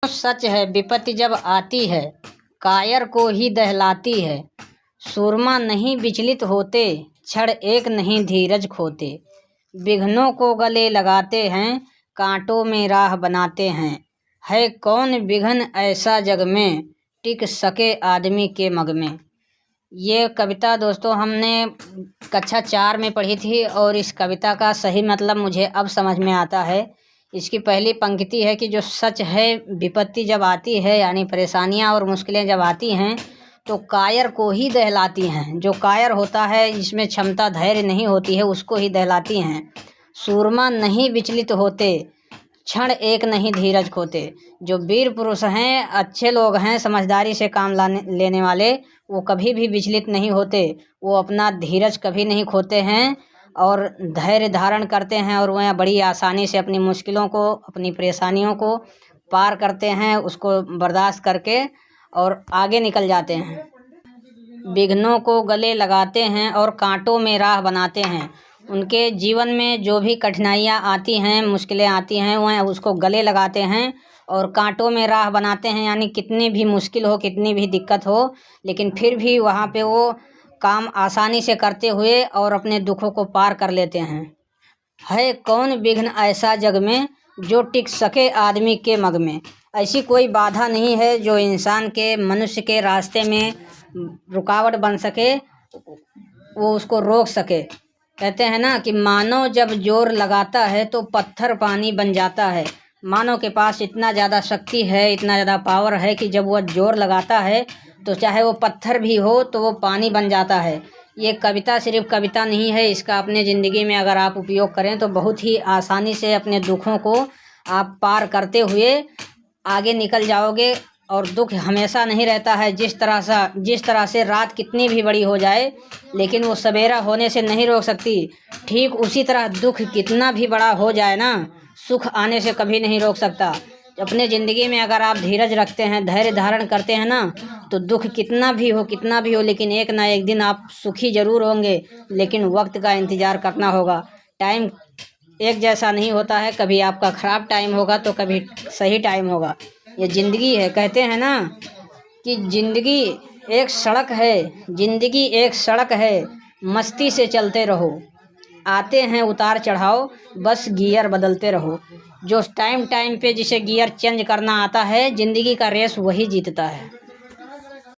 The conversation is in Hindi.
सच है विपत्ति जब आती है, कायर को ही दहलाती है। सूरमा नहीं विचलित होते, क्षण एक नहीं धीरज खोते। विघ्नों को गले लगाते हैं, कांटों में राह बनाते हैं। है कौन विघ्न ऐसा जग में, टिक सके आदमी के मग में। ये कविता दोस्तों हमने कक्षा 4 में पढ़ी थी और इस कविता का सही मतलब मुझे अब समझ में आता है। इसकी पहली पंक्ति है कि जो सच है विपत्ति जब आती है यानी परेशानियां और मुश्किलें जब आती हैं तो कायर को ही दहलाती हैं। जो कायर होता है, जिसमें क्षमता धैर्य नहीं होती है, उसको ही दहलाती हैं। सूरमा नहीं विचलित होते, क्षण एक नहीं धीरज खोते। जो वीर पुरुष हैं, अच्छे लोग हैं, समझदारी से काम लेने वाले, वो कभी भी विचलित नहीं होते। वो अपना धीरज कभी नहीं खोते हैं और धैर्य धारण करते हैं और वह बड़ी आसानी से अपनी मुश्किलों को, अपनी परेशानियों को पार करते हैं, उसको बर्दाश्त करके और आगे निकल जाते हैं। विघ्नों को गले लगाते हैं और कांटों में राह बनाते हैं। उनके जीवन में जो भी कठिनाइयाँ आती हैं, मुश्किलें आती हैं, वह उसको गले लगाते हैं और कांटों में राह बनाते हैं। यानी कितनी भी मुश्किल हो, कितनी भी दिक्कत हो, लेकिन फिर भी वहाँ पे वो काम आसानी से करते हुए और अपने दुखों को पार कर लेते हैं। है कौन विघ्न ऐसा जग में, जो टिक सके आदमी के मग में। ऐसी कोई बाधा नहीं है जो इंसान के, मनुष्य के रास्ते में रुकावट बन सके, वो उसको रोक सके। कहते हैं ना कि मानव जब जोर लगाता है तो पत्थर पानी बन जाता है। मानव के पास इतना ज़्यादा शक्ति है, इतना ज़्यादा पावर है कि जब वह जोर लगाता है तो चाहे वो पत्थर भी हो तो वो पानी बन जाता है। ये कविता सिर्फ कविता नहीं है, इसका अपने ज़िंदगी में अगर आप उपयोग करें तो बहुत ही आसानी से अपने दुखों को आप पार करते हुए आगे निकल जाओगे। और दुख हमेशा नहीं रहता है। जिस तरह से रात कितनी भी बड़ी हो जाए, लेकिन वो सवेरा होने से नहीं रोक सकती, ठीक उसी तरह दुख कितना भी बड़ा हो जाए ना, सुख आने से कभी नहीं रोक सकता। अपने ज़िंदगी में अगर आप धीरज रखते हैं, धैर्य धारण करते हैं ना, तो दुख कितना भी हो, लेकिन एक ना एक दिन आप सुखी ज़रूर होंगे। लेकिन वक्त का इंतज़ार करना होगा। टाइम एक जैसा नहीं होता है, कभी आपका ख़राब टाइम होगा तो कभी सही टाइम होगा। ये ज़िंदगी है। कहते हैं ना कि ज़िंदगी एक सड़क है, मस्ती से चलते रहो। आते हैं उतार चढ़ाव, बस गियर बदलते रहो। जो टाइम पे जिसे गियर चेंज करना आता है, ज़िंदगी का रेस वही जीतता है।